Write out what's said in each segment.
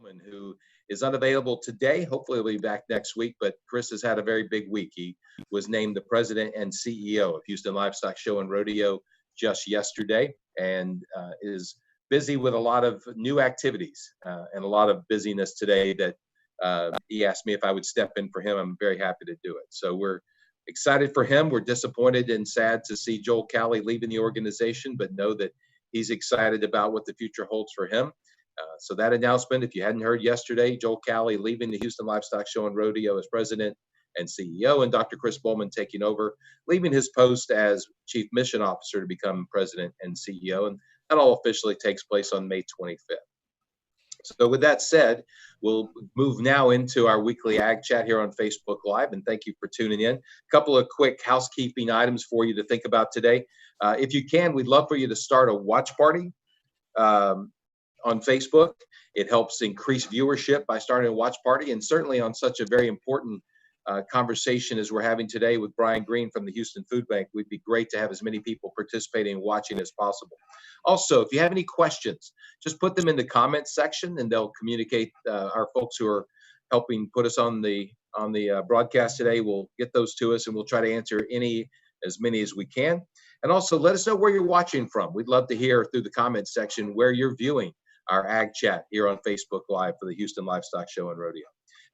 Bowman, who is unavailable today. Hopefully, he'll be back next week. But Chris has had a very big week. He was named the president and CEO of Houston Livestock Show and Rodeo just yesterday, and is busy with a lot of new activities and a lot of busyness today that he asked me if I would step in for him. I'm very happy to do it. So we're excited for him. We're disappointed and sad to see Joel Cowley leaving the organization, but know that he's excited about what the future holds for him. So that announcement, if you hadn't heard yesterday, Joel Cowley leaving the Houston Livestock Show and Rodeo as president and CEO, and Dr. Chris Bowman taking over, leaving his post as chief mission officer to become president and CEO. And that all officially takes place on May 25th. So with that said, we'll move now into our weekly Ag Chat here on Facebook Live, and thank you for tuning in. A couple of quick housekeeping items for you to think about today. If you can, we'd love for you to start a watch party on Facebook. It helps increase viewership by starting a watch party, and certainly on such a very important conversation as we're having today with Brian Greene from the Houston Food Bank, we'd be great to have as many people participating and watching as possible. Also, if you have any questions, just put them in the comments section and they'll communicate. Our folks who are helping put us on the broadcast today will get those to us, and we'll try to answer as many as we can. And also let us know where you're watching from. We'd love to hear through the comments section where you're viewing our Ag Chat here on Facebook Live for the Houston Livestock Show and Rodeo.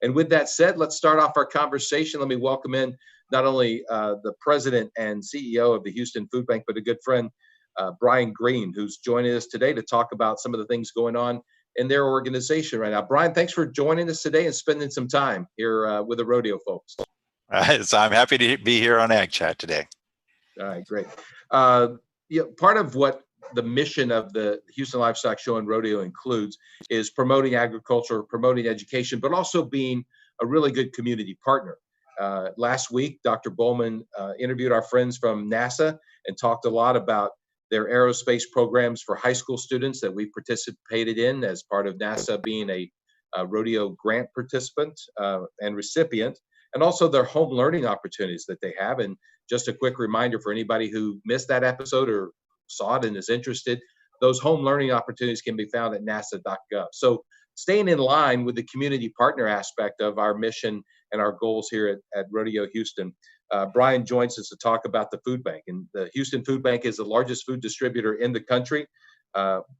And with that said, let's start off our conversation. Let me welcome in not only the president and CEO of the Houston Food Bank, but a good friend, Brian Greene, who's joining us today to talk about some of the things going on in their organization right now. Brian, thanks for joining us today and spending some time here with the rodeo folks. So I'm happy to be here on Ag Chat today. All right, great. Part of what the mission of the Houston Livestock Show and Rodeo includes is promoting agriculture, promoting education, but also being a really good community partner. Last week, Dr. Bowman interviewed our friends from NASA and talked a lot about their aerospace programs for high school students that we participated in as part of NASA being a rodeo grant participant and recipient, and also their home learning opportunities that they have. And just a quick reminder for anybody who missed that episode or saw it and is interested, those home learning opportunities can be found at nasa.gov. So staying in line with the community partner aspect of our mission and our goals here at Rodeo Houston, Brian joins us to talk about the food bank. And the Houston Food Bank is the largest food distributor in the country.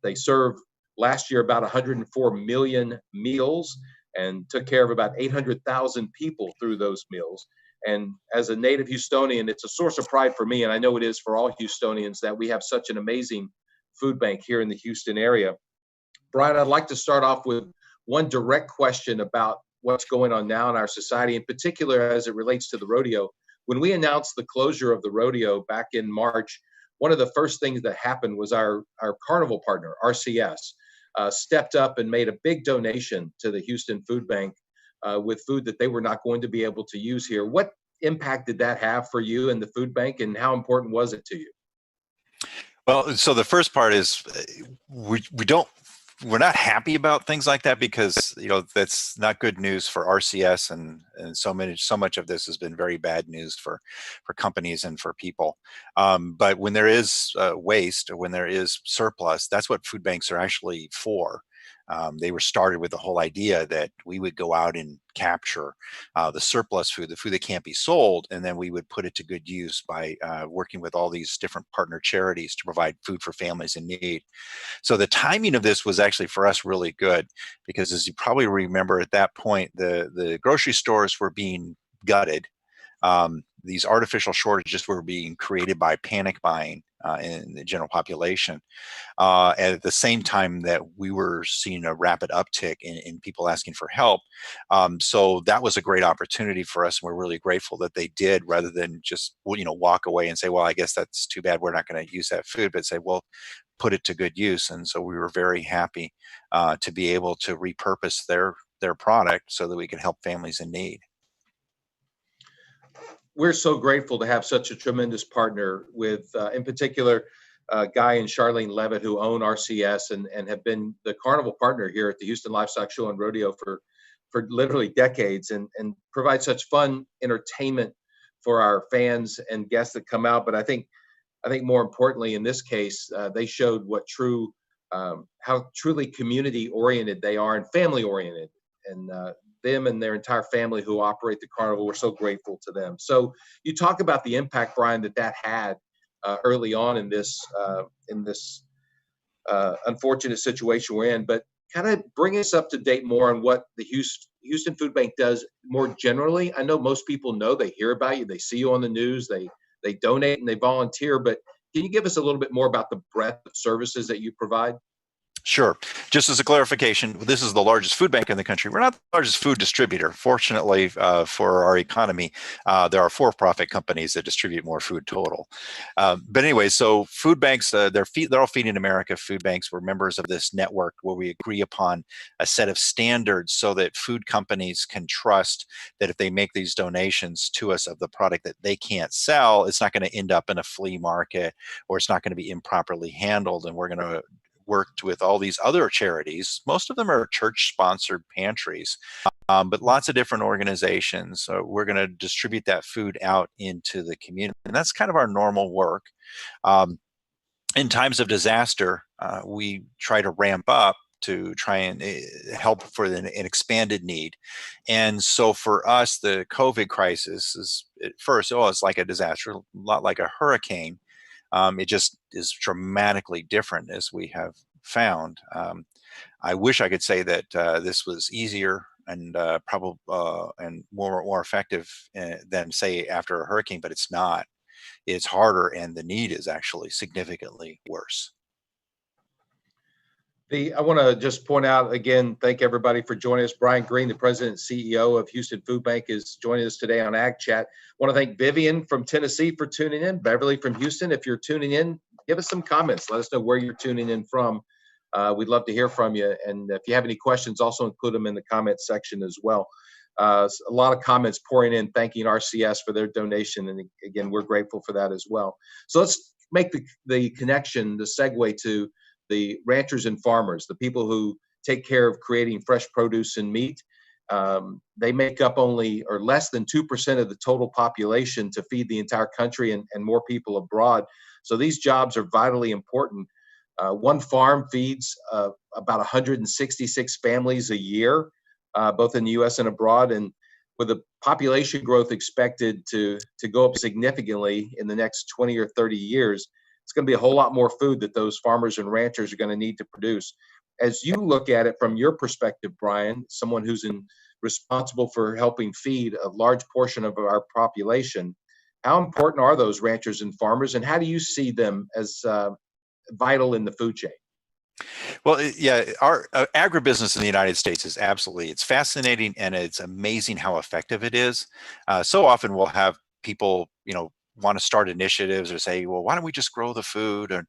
They served last year about 104 million meals and took care of about 800,000 people through those meals. And as a native Houstonian, it's a source of pride for me, and I know it is for all Houstonians, that we have such an amazing food bank here in the Houston area. Brian, I'd like to start off with one direct question about what's going on now in our society, in particular as it relates to the rodeo. When we announced the closure of the rodeo back in March, one of the first things that happened was our carnival partner, RCS, stepped up and made a big donation to the Houston Food Bank with food that they were not going to be able to use here. What impact did that have for you and the food bank, and how important was it to you? Well, so the first part is we're not happy about things like that because, that's not good news for RCS, and so much of this has been very bad news for companies and for people. But when there is waste, or when there is surplus, that's what food banks are actually for. They were started with the whole idea that we would go out and capture the surplus food, the food that can't be sold, and then we would put it to good use by working with all these different partner charities to provide food for families in need. So the timing of this was actually for us really good because, as you probably remember, at that point, the grocery stores were being gutted. These artificial shortages were being created by panic buying in the general population. And at the same time that we were seeing a rapid uptick in people asking for help. So that was a great opportunity for us. And we're really grateful that they did, rather than just, walk away and say, well, I guess that's too bad, we're not going to use that food, but say, well, put it to good use. And so we were very happy to be able to repurpose their product so that we could help families in need. We're so grateful to have such a tremendous partner with, in particular, Guy and Charlene Levitt, who own RCS and have been the carnival partner here at the Houston Livestock Show and Rodeo for literally decades, and provide such fun entertainment for our fans and guests that come out. But I think more importantly in this case, they showed what true how truly community oriented they are and family oriented, and them and their entire family who operate the carnival. We're so grateful to them. So you talk about the impact, Brian, that had early on in this unfortunate situation we're in, but kind of bring us up to date more on what the Houston Food Bank does more generally. I know most people know, they hear about you, they see you on the news, they donate and they volunteer, but can you give us a little bit more about the breadth of services that you provide? Sure. Just as a clarification, this is the largest food bank in the country. We're not the largest food distributor. Fortunately, for our economy, there are for-profit companies that distribute more food total. But anyway, so food banks, they're all Feeding America food banks. We're members of this network where we agree upon a set of standards so that food companies can trust that if they make these donations to us of the product that they can't sell, it's not going to end up in a flea market, or it's not going to be improperly handled. And we're going to worked with all these other charities. Most of them are church-sponsored pantries, but lots of different organizations. So we're going to distribute that food out into the community, and that's kind of our normal work. In times of disaster, we try to ramp up to try and help for an expanded need. And so for us, the COVID crisis is at first, it's like a disaster, a lot like a hurricane. It just is dramatically different, as we have found. I wish I could say that this was easier and probably and more effective than, say, after a hurricane, but it's not. It's harder, and the need is actually significantly worse. I want to just point out again, thank everybody for joining us. Brian Greene, the president and CEO of Houston Food Bank, is joining us today on AgChat. I want to thank Vivian from Tennessee for tuning in. Beverly from Houston, if you're tuning in, give us some comments. Let us know where you're tuning in from. We'd love to hear from you. And if you have any questions, also include them in the comments section as well. A lot of comments pouring in, thanking RCS for their donation. And again, we're grateful for that as well. So let's make the connection, the segue to the ranchers and farmers, the people who take care of creating fresh produce and meat. They make up only or less than 2% of the total population to feed the entire country and more people abroad. So these jobs are vitally important. One farm feeds about 166 families a year, both in the U.S. and abroad. And with the population growth expected to go up significantly in the next 20 or 30 years, it's going to be a whole lot more food that those farmers and ranchers are going to need to produce. As you look at it from your perspective, Brian, someone who's responsible for helping feed a large portion of our population, how important are those ranchers and farmers, and how do you see them as vital in the food chain? Well, yeah, our agribusiness in the United States is it's fascinating, and it's amazing how effective it is. So often we'll have people, want to start initiatives or say, well, why don't we just grow the food and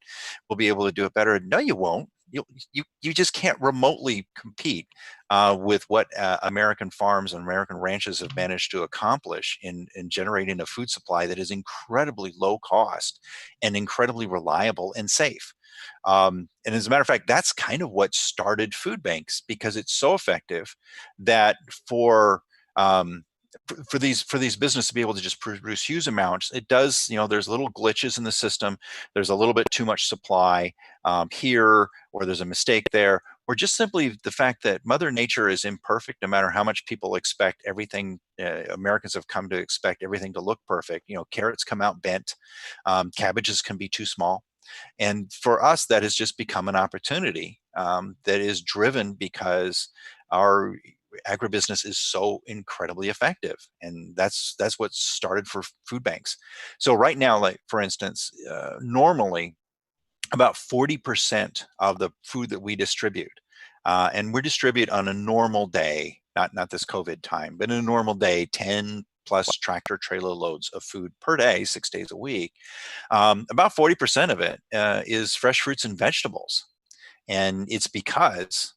we'll be able to do it better? No, you won't. You just can't remotely compete with what American farms and American ranches have managed to accomplish in generating a food supply that is incredibly low cost and incredibly reliable and safe. And as a matter of fact, that's kind of what started food banks, because it's so effective that for these businesses to be able to just produce huge amounts, it does, there's little glitches in the system. There's a little bit too much supply here, or there's a mistake there, or just simply the fact that Mother Nature is imperfect. No matter how much people expect everything, Americans have come to expect everything to look perfect. Carrots come out bent, cabbages can be too small. And for us, that has just become an opportunity that is driven because our agribusiness is so incredibly effective, and that's what started for food banks. So right now, like for instance, normally about 40% of the food that we distribute, and we distribute on a normal day, not this COVID time, but in a normal day, 10 plus tractor trailer loads of food per day, 6 days a week. About 40% of it is fresh fruits and vegetables. And it's because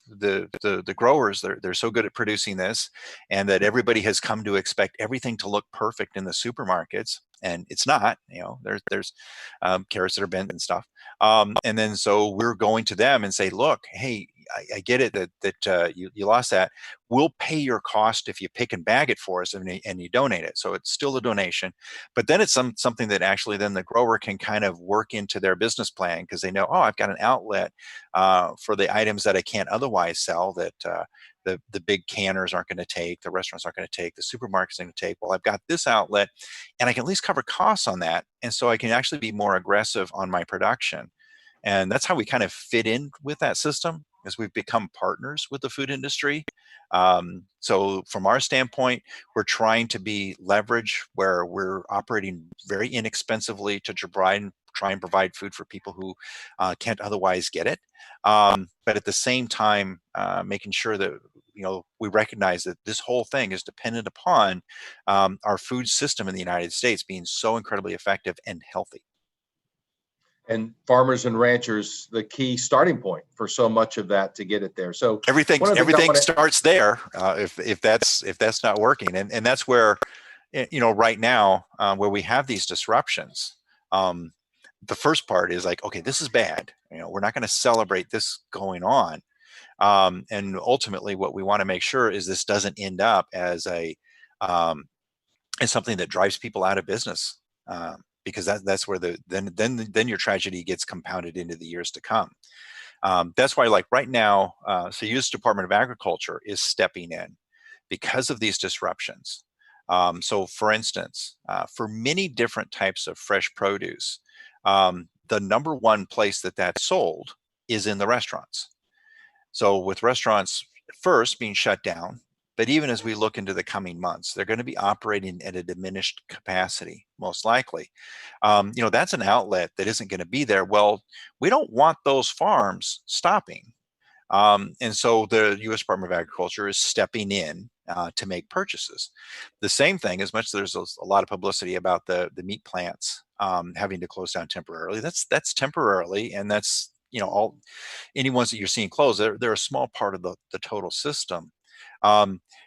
the growers, they're so good at producing this, and that everybody has come to expect everything to look perfect in the supermarkets, and it's not. There's carrots that are bent and stuff, and then so we're going to them and say, look, hey, I get it that you lost that. We'll pay your cost if you pick and bag it for us and you donate it. So it's still a donation, but then it's something that actually then the grower can kind of work into their business plan, because they know, oh, I've got an outlet for the items that I can't otherwise sell, that the big canners aren't going to take, the restaurants aren't going to take, the supermarkets aren't going to take. Well, I've got this outlet, and I can at least cover costs on that, and so I can actually be more aggressive on my production. And that's how we kind of fit in with that system, as we've become partners with the food industry. So from our standpoint, we're trying to be leverage where we're operating very inexpensively to try and provide food for people who can't otherwise get it. But at the same time, making sure that we recognize that this whole thing is dependent upon our food system in the United States being so incredibly effective and healthy. And farmers and ranchers, the key starting point for so much of that to get it there. So everything starts there. If that's not working, and that's where, right now, where we have these disruptions, the first part is like, okay, this is bad. We're not going to celebrate this going on. And ultimately, what we want to make sure is this doesn't end up as as something that drives people out of business. Because that's where then your tragedy gets compounded into the years to come. That's why, like right now, so U.S. Department of Agriculture is stepping in because of these disruptions. So, for instance, for many different types of fresh produce, the number one place that's sold is in the restaurants. So, with restaurants first being shut down, but even as we look into the coming months, they're going to be operating at a diminished capacity, most likely. That's an outlet that isn't going to be there. Well, we don't want those farms stopping. And so the U.S. Department of Agriculture is stepping in to make purchases. The same thing, as much as there's a lot of publicity about the meat plants having to close down temporarily, that's temporarily, and that's all any ones that you're seeing close, they're a small part of the total system.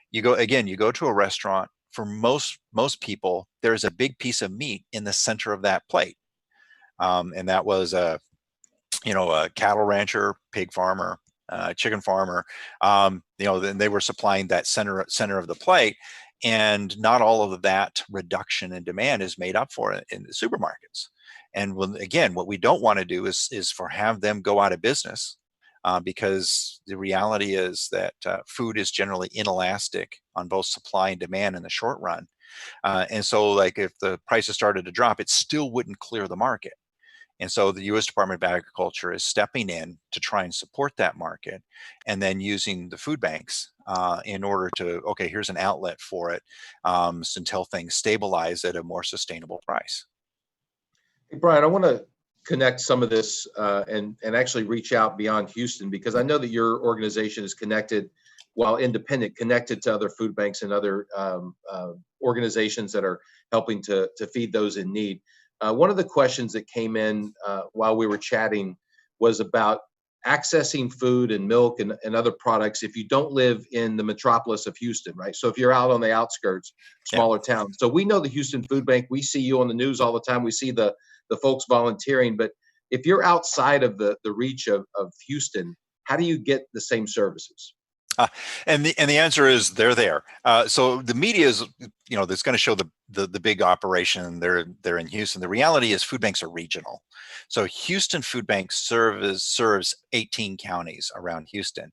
You go to a restaurant. For most people, there's a big piece of meat in the center of that plate, and that was a cattle rancher, pig farmer, chicken farmer. Then they were supplying that center of the plate, and not all of that reduction in demand is made up for in the supermarkets. And what we don't want to do is have them go out of business. Because the reality is that food is generally inelastic on both supply and demand in the short run. And so, like, if the prices started to drop, it still wouldn't clear the market. And so the U.S. Department of Agriculture is stepping in to try and support that market, and then using the food banks in order to, okay, here's an outlet for it until things stabilize at a more sustainable price. Hey, Brian, I want to connect some of this and actually reach out beyond Houston, because I know that your organization is connected, while independent, connected to other food banks and other organizations that are helping to feed those in need. One of the questions that came in while we were chatting was about accessing food and milk and other products if you don't live in the metropolis of Houston, right? So if you're out on the outskirts, smaller towns. So we know the Houston Food Bank. We see you on the news all the time. We see the folks volunteering. But if you're outside of the reach of Houston, how do you get the same services? And the answer is they're there. So the media is, that's going to show the big operation. They're in Houston. The reality is food banks are regional. So Houston Food Bank serves 18 counties around Houston.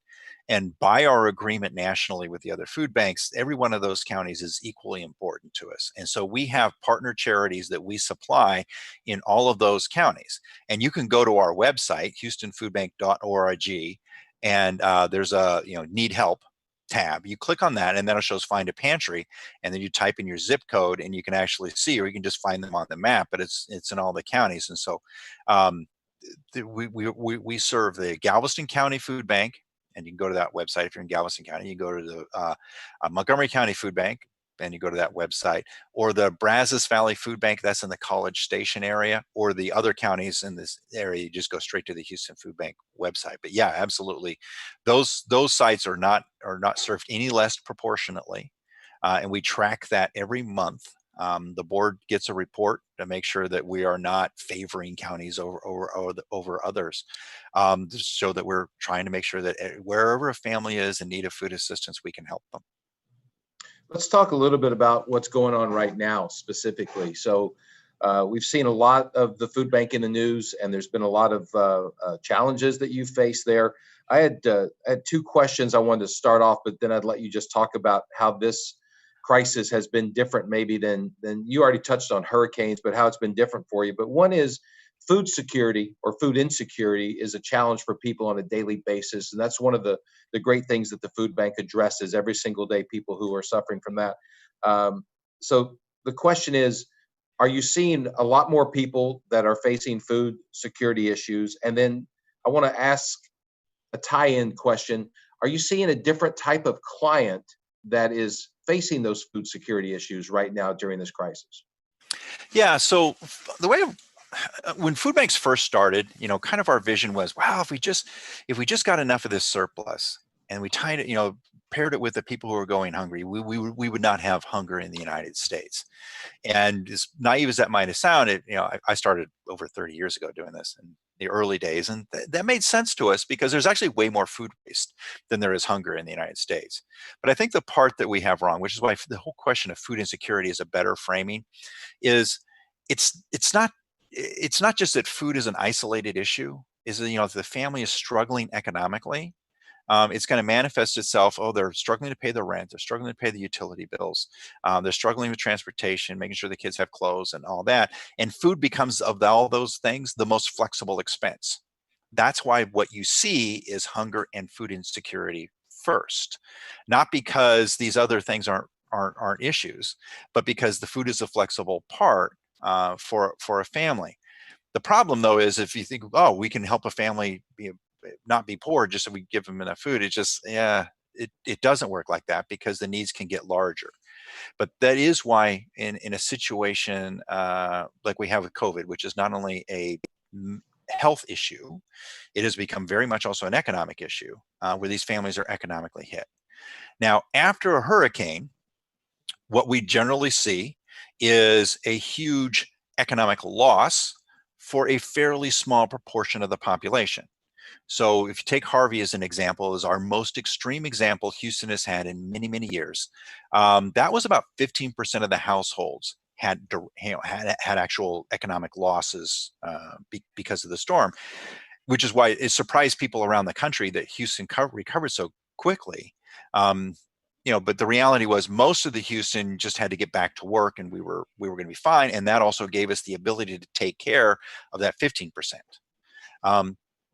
And by our agreement nationally with the other food banks, every one of those counties is equally important to us. And so we have partner charities that we supply in all of those counties. And you can go to our website, houstonfoodbank.org, and there's a need help tab. You click on that, and then it shows find a pantry, and then you type in your zip code, and you can actually see, or you can just find them on the map, but it's in all the counties. And so we serve the Galveston County Food Bank, and you can go to that website. If you're in Galveston County, you go to the Montgomery County Food Bank, and you go to that website, or the Brazos Valley Food Bank, that's in the College Station area, or the other counties in this area, you just go straight to the Houston Food Bank website. But yeah, absolutely, those sites are not served any less proportionately, and we track that every month. The board gets a report to make sure that we are not favoring counties over others, to show that we're trying to make sure that wherever a family is in need of food assistance, we can help them. Let's talk a little bit about what's going on right now specifically. So we've seen a lot of the food bank in the news, and there's been a lot of challenges that you face there. I had two questions I wanted to start off, but then I'd let you just talk about how this crisis has been different, maybe than you already touched on hurricanes, but how it's been different for you. But one is food security or food insecurity is a challenge for people on a daily basis, and that's one of the great things that the food bank addresses every single day, people who are suffering from that. So the question is, are you seeing a lot more people that are facing food security issues? And then I want to ask a tie-in question. Are you seeing a different type of client that is facing those food security issues right now during this crisis? Yeah, so the way when food banks first started, kind of our vision was, wow, if we just got enough of this surplus and we tied it, paired it with the people who are going hungry, we would not have hunger in the United States. And as naive as that might have sounded, I started over 30 years ago doing this in the early days, and that made sense to us because there's actually way more food waste than there is hunger in the United States. But I think the part that we have wrong, which is why the whole question of food insecurity is a better framing, is it's not just that food is an isolated issue. Is that, if the family is struggling economically, it's going to manifest itself. Oh, they're struggling to pay the rent. They're struggling to pay the utility bills. They're struggling with transportation, making sure the kids have clothes and all that. And food becomes, of all those things, the most flexible expense. That's why what you see is hunger and food insecurity first, not because these other things aren't issues, but because the food is a flexible part for a family. The problem, though, is if you think, oh, we can help a family not be poor just so we give them enough food, it doesn't work like that because the needs can get larger. But that is why in a situation like we have with COVID, which is not only a health issue, it has become very much also an economic issue where these families are economically hit. Now, after a hurricane, what we generally see is a huge economic loss for a fairly small proportion of the population. So if you take Harvey as an example, as our most extreme example Houston has had in many, many years, that was about 15% of the households had actual economic losses because of the storm, which is why it surprised people around the country that Houston recovered so quickly. But the reality was most of the Houston just had to get back to work, and we were going to be fine. And that also gave us the ability to take care of that 15%.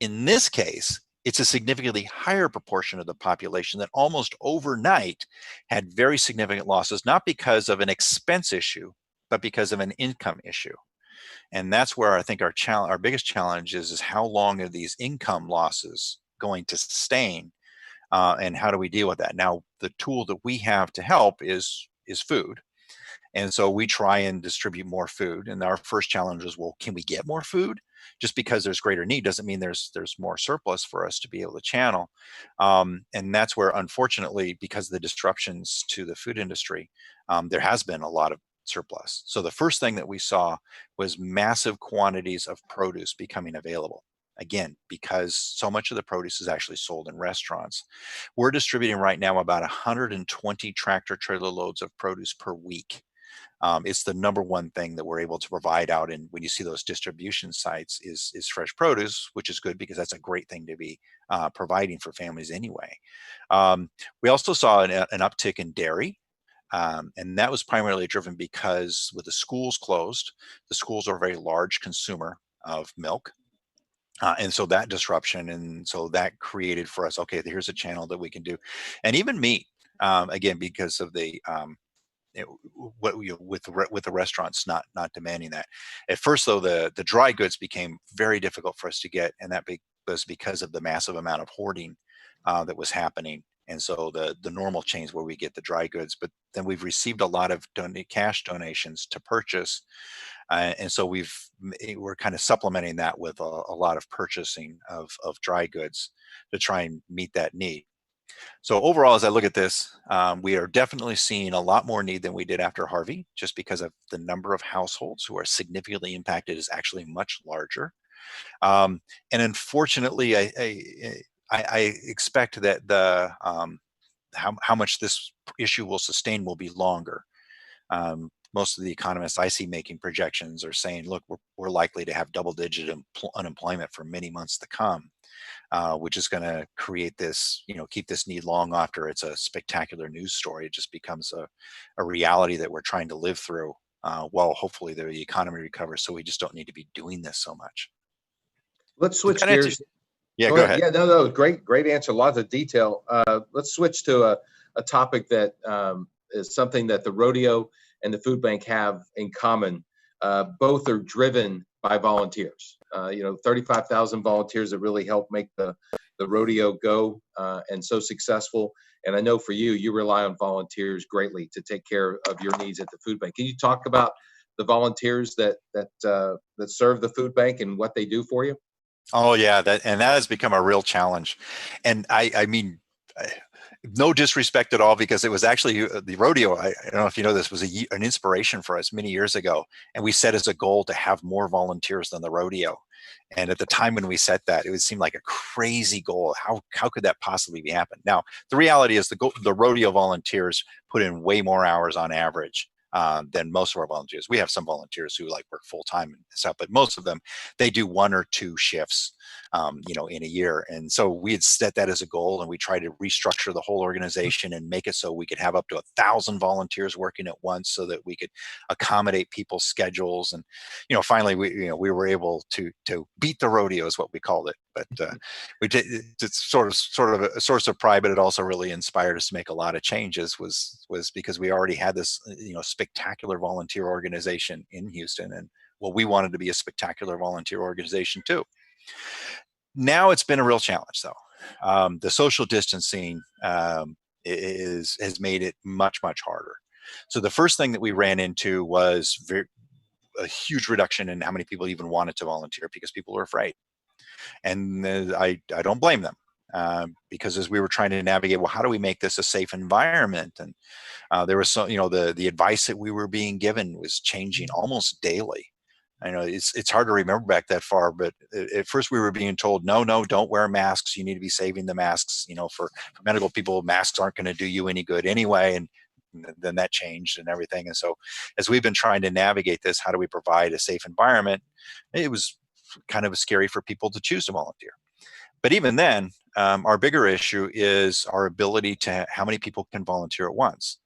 In this case, it's a significantly higher proportion of the population that almost overnight had very significant losses, not because of an expense issue, but because of an income issue. And that's where I think our biggest challenge is how long are these income losses going to sustain, and how do we deal with that? Now, the tool that we have to help is food. And so we try and distribute more food. And our first challenge is, well, can we get more food? Just because there's greater need doesn't mean there's more surplus for us to be able to channel. And that's where, unfortunately, because of the disruptions to the food industry, there has been a lot of surplus. So the first thing that we saw was massive quantities of produce becoming available. Again, because so much of the produce is actually sold in restaurants. We're distributing right now about 120 tractor trailer loads of produce per week. It's the number one thing that we're able to provide out. And when you see those distribution sites is fresh produce, which is good because that's a great thing to be providing for families anyway. We also saw an uptick in dairy. And that was primarily driven because with the schools closed, the schools are a very large consumer of milk. And so that disruption, and so that created for us, okay, here's a channel that we can do. And even meat, again, because of the with the restaurants not demanding that. At first, though, the dry goods became very difficult for us to get, and that was because of the massive amount of hoarding that was happening. And so the normal chains where we get the dry goods, but then we've received a lot of cash donations to purchase, and so we're kind of supplementing that with a lot of purchasing of dry goods to try and meet that need. So overall, as I look at this, we are definitely seeing a lot more need than we did after Harvey, just because of the number of households who are significantly impacted is actually much larger. And unfortunately, I expect that the how much this issue will sustain will be longer. Most of the economists I see making projections are saying, look, we're likely to have double-digit unemployment for many months to come, which is going to create this, keep this need long after it's a spectacular news story. It just becomes a reality that we're trying to live through while hopefully the economy recovers, so we just don't need to be doing this so much. Let's Does switch that answer? gears. Yeah, Go go ahead. ahead. Yeah, no, great answer. Lots of detail. Let's switch to a topic that is something that the rodeo and the food bank have in common. Both are driven by volunteers. 35,000 volunteers that really help make the rodeo go and so successful. And I know for you, you rely on volunteers greatly to take care of your needs at the food bank. Can you talk about the volunteers that serve the food bank and what they do for you? Oh yeah, that has become a real challenge, and I mean, no disrespect at all, because it was actually the rodeo. I don't know if you know this, was an inspiration for us many years ago, and we set as a goal to have more volunteers than the rodeo. And at the time when we set that, it would seem like a crazy goal. How could that possibly be happen? Now the reality is the rodeo volunteers put in way more hours on average than most of our volunteers. We have some volunteers who like work full time and stuff, but most of them, they do 1 or 2 shifts, in a year. And so we had set that as a goal, and we tried to restructure the whole organization and make it so we could have up to 1,000 volunteers working at once, so that we could accommodate people's schedules. And finally, we were able to beat the rodeo, is what we called it. But we did. It's sort of a source of pride, but it also really inspired us to make a lot of changes. Was because we already had this spectacular volunteer organization in Houston, and well, we wanted to be a spectacular volunteer organization too. Now it's been a real challenge, though. The social distancing has made it much harder. So the first thing that we ran into was a huge reduction in how many people even wanted to volunteer, because people were afraid. And I don't blame them, because as we were trying to navigate, well, how do we make this a safe environment? And there was the advice that we were being given was changing almost daily. I know it's hard to remember back that far, but at first we were being told, no, don't wear masks. You need to be saving the masks. For medical people, masks aren't going to do you any good anyway. And then that changed and everything. And so as we've been trying to navigate this, how do we provide a safe environment? It was kind of scary for people to choose to volunteer. But even then, our bigger issue is our ability to how many people can volunteer at once.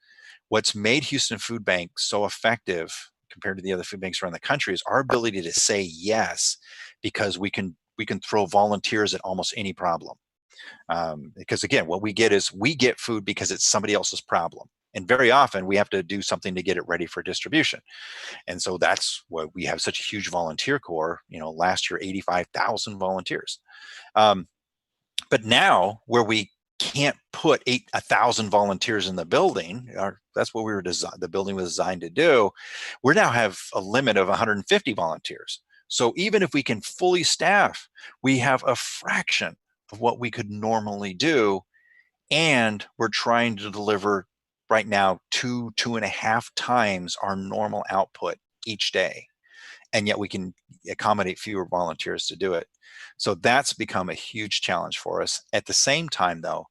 What's made Houston Food Bank so effective compared to the other food banks around the country is our ability to say yes, because we can throw volunteers at almost any problem. Because again, what we get food because it's somebody else's problem. And very often we have to do something to get it ready for distribution. And so that's why we have such a huge volunteer corps. Last year, 85,000 volunteers. But now, where we can't put 1,000 volunteers in the building, that's what the building was designed to do. We now have a limit of 150 volunteers. So even if we can fully staff, we have a fraction of what we could normally do. And we're trying to deliver right now 2.5 times our normal output each day. And yet we can accommodate fewer volunteers to do it. So that's become a huge challenge for us. At the same time, though,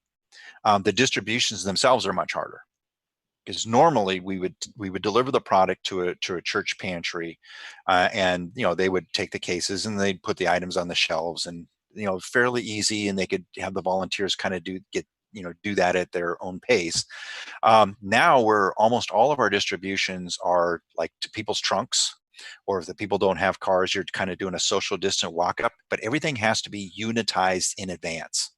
the distributions themselves are much harder, because normally we would deliver the product to a church pantry, and they would take the cases and they'd put the items on the shelves, and fairly easy, and they could have the volunteers kind of do that at their own pace. Now, where almost all of our distributions are like to people's trunks, or if the people don't have cars, you're kind of doing a social distant walk up, but everything has to be unitized in advance.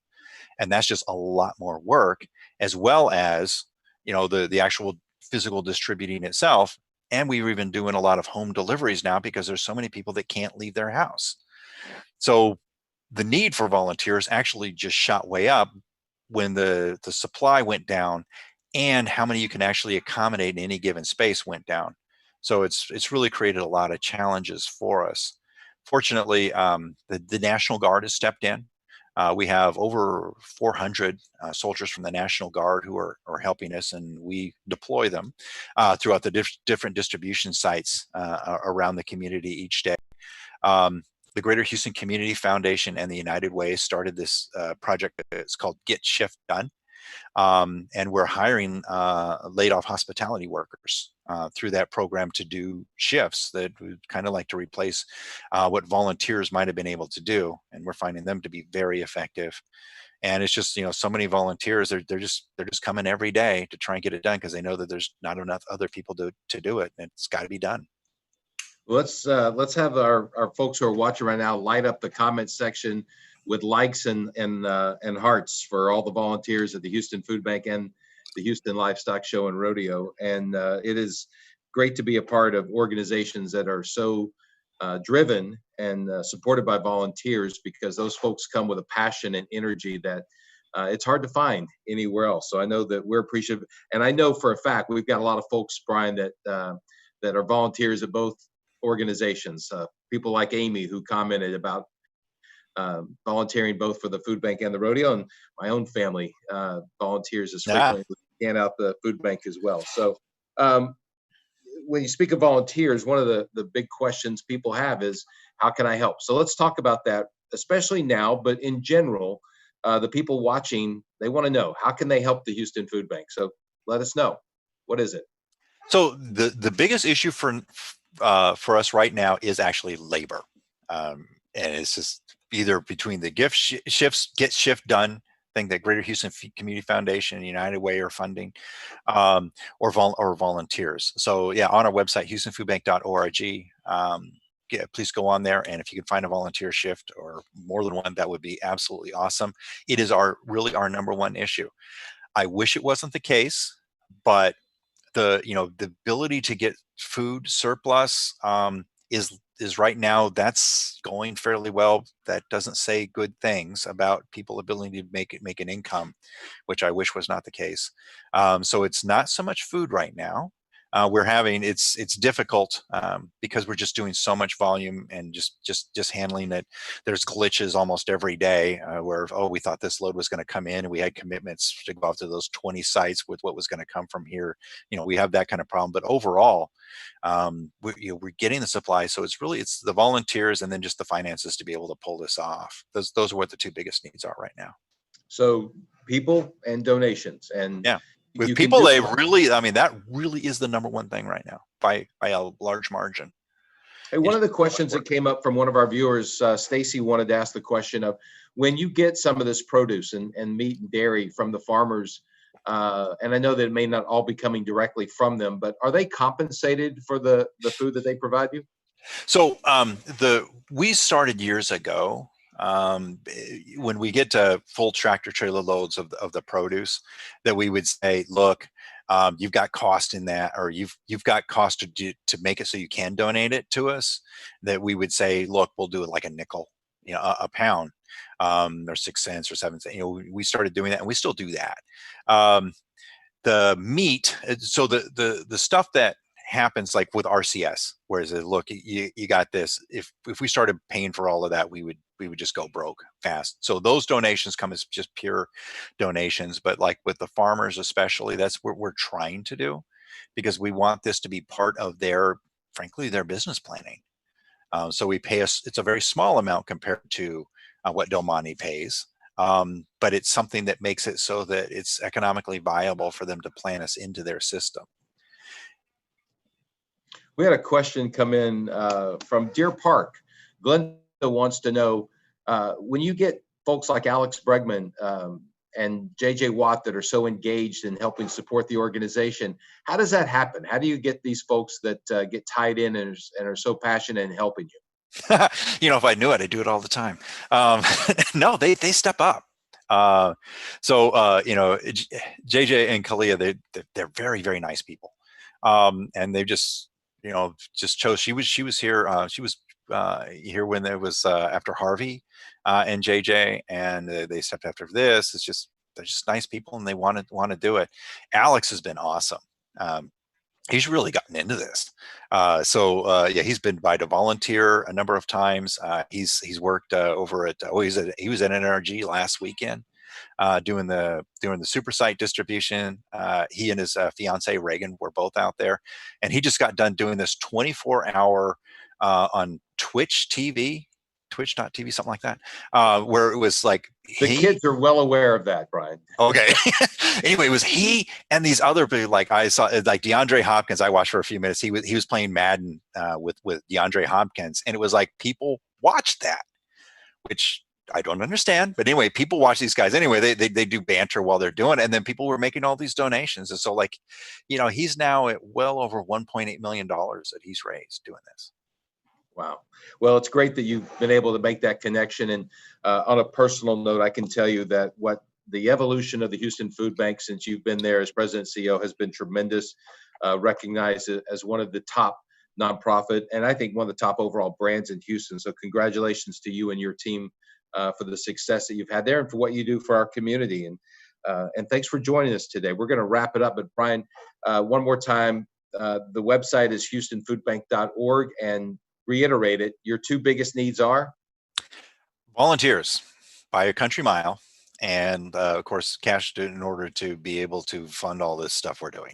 And that's just a lot more work, as well as the actual physical distributing itself. And we're even doing a lot of home deliveries now, because there's so many people that can't leave their house. So the need for volunteers actually just shot way up when the supply went down, and how many you can actually accommodate in any given space went down. So it's really created a lot of challenges for us. Fortunately, the National Guard has stepped in. We have over 400 soldiers from the National Guard who are helping us, and we deploy them throughout the different distribution sites around the community each day. The Greater Houston Community Foundation and the United Way started this project. It's called Get Shift Done. And we're hiring laid off hospitality workers through that program to do shifts that would kind of like to replace what volunteers might have been able to do. And we're finding them to be very effective. And it's just, so many volunteers, they're just coming every day to try and get it done because they know that there's not enough other people to do it, and it's got to be done. Let's have our folks who are watching right now light up the comment section with likes and hearts for all the volunteers at the Houston Food Bank and the Houston Livestock Show and Rodeo. And it is great to be a part of organizations that are so driven and supported by volunteers, because those folks come with a passion and energy that it's hard to find anywhere else. So I know that we're appreciative, and I know for a fact we've got a lot of folks, Brian, that are volunteers at both organizations. People like Amy, who commented about volunteering both for the food bank and the rodeo, and my own family volunteers as frequently as we can out the food bank as well. So when you speak of volunteers, one of the big questions people have is, how can I help? So let's talk about that, especially now, but in general, the people watching, they want to know, how can they help the Houston Food Bank? So let us know. What is it? So the biggest issue for us right now is actually labor, and it's just either between the Get Shift Done thing that Greater Houston Community Foundation and United Way are funding, or volunteers. So yeah, on our website, houstonfoodbank.org. Please go on there, and if you can find a volunteer shift or more than one, that would be absolutely awesome. It is really our number one issue. I wish it wasn't the case, but the ability to get food surplus is right now, that's going fairly well. That doesn't say good things about people ability to make an income, which I wish was not the case. So it's not so much food right now. It's difficult because we're just doing so much volume and just handling it. There's glitches almost every day where, we thought this load was going to come in, and we had commitments to go out to those 20 sites with what was going to come from here. We have that kind of problem, but overall, we're getting the supply. So it's the volunteers and then just the finances to be able to pull this off. Those are what the two biggest needs are right now. So people and donations, and yeah. With people, that really is the number one thing right now by a large margin. Hey, one of the questions that came up from one of our viewers, Stacy, wanted to ask the question of, when you get some of this produce and meat and dairy from the farmers, and I know that it may not all be coming directly from them, but are they compensated for the food that they provide you? So we started years ago. When we get to full tractor trailer loads of the produce, that we would say, look, you've got cost in that, or you've got cost to make it so you can donate it to us. That we would say, look, we'll do it like a nickel, a pound, or 6 cents or 7 cents. We started doing that, and we still do that. The meat, so the stuff that happens like with RCS, whereas look, you got this. If we started paying for all of that, we would just go broke fast. So those donations come as just pure donations. But like with the farmers especially, that's what we're trying to do, because we want this to be part of frankly, their business planning. So we pay it's a very small amount compared to what Del Monte pays. But it's something that makes it so that it's economically viable for them to plan us into their system. We had a question come in from Deer Park. Glenda wants to know, when you get folks like Alex Bregman and JJ Watt that are so engaged in helping support the organization, how does that happen? How do you get these folks that get tied in and are so passionate in helping you? If I knew it, I'd do it all the time. No, they step up. JJ and Kalia, they're very, very nice people. And they just chose. She was here. She was here when it was after Harvey and JJ, and they stepped after this. They're just nice people, and they want to do it. Alex has been awesome. he's really gotten into this. Yeah, he's been by to volunteer a number of times. He's worked over at he was at NRG last weekend doing the super site distribution. He and his fiance Reagan were both out there, and he just got done doing this 24-hour on Twitch TV, Twitch.tv, something like that, where it was like the kids are well aware of that, Brian. Okay. Anyway, it was he and these other people. Like I saw, like DeAndre Hopkins. I watched for a few minutes. He was playing Madden with DeAndre Hopkins, and it was like people watched that, which I don't understand. But anyway, people watch these guys anyway. They do banter while they're doing it, and then people were making all these donations. And so, like, he's now at well over $1.8 million that he's raised doing this. Wow. Well, it's great that you've been able to make that connection. And on a personal note, I can tell you that what the evolution of the Houston Food Bank since you've been there as president and CEO has been tremendous, recognized as one of the top nonprofit and I think one of the top overall brands in Houston. So congratulations to you and your team for the success that you've had there and for what you do for our community. And thanks for joining us today. We're going to wrap it up. But Brian, one more time, the website is houstonfoodbank.org, and reiterate it, your two biggest needs are? Volunteers by a country mile, and of course, cash in order to be able to fund all this stuff we're doing.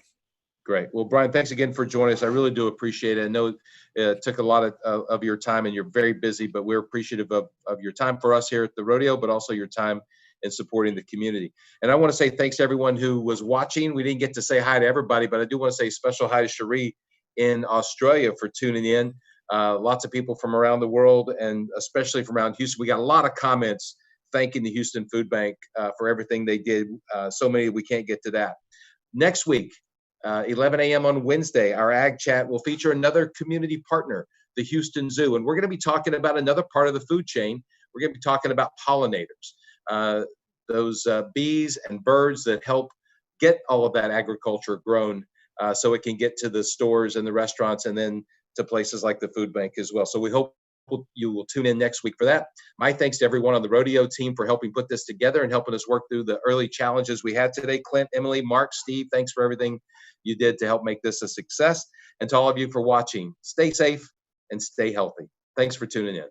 Great. Well, Brian, thanks again for joining us. I really do appreciate it. I know it took a lot of your time, and you're very busy, but we're appreciative of your time for us here at the rodeo, but also your time in supporting the community. And I want to say thanks to everyone who was watching. We didn't get to say hi to everybody, but I do want to say special hi to Cherie in Australia for tuning in. Lots of people from around the world, and especially from around Houston. We got a lot of comments thanking the Houston Food Bank for everything they did. So many we can't get to that. Next week, 11 a.m. on Wednesday, our AgChat will feature another community partner, the Houston Zoo. And we're going to be talking about another part of the food chain. We're going to be talking about pollinators, those bees and birds that help get all of that agriculture grown so it can get to the stores and the restaurants and then to places like the food bank as well. So we hope you will tune in next week for that. My thanks to everyone on the rodeo team for helping put this together and helping us work through the early challenges we had today. Clint, Emily, Mark, Steve, thanks for everything you did to help make this a success. And to all of you for watching, stay safe and stay healthy. Thanks for tuning in.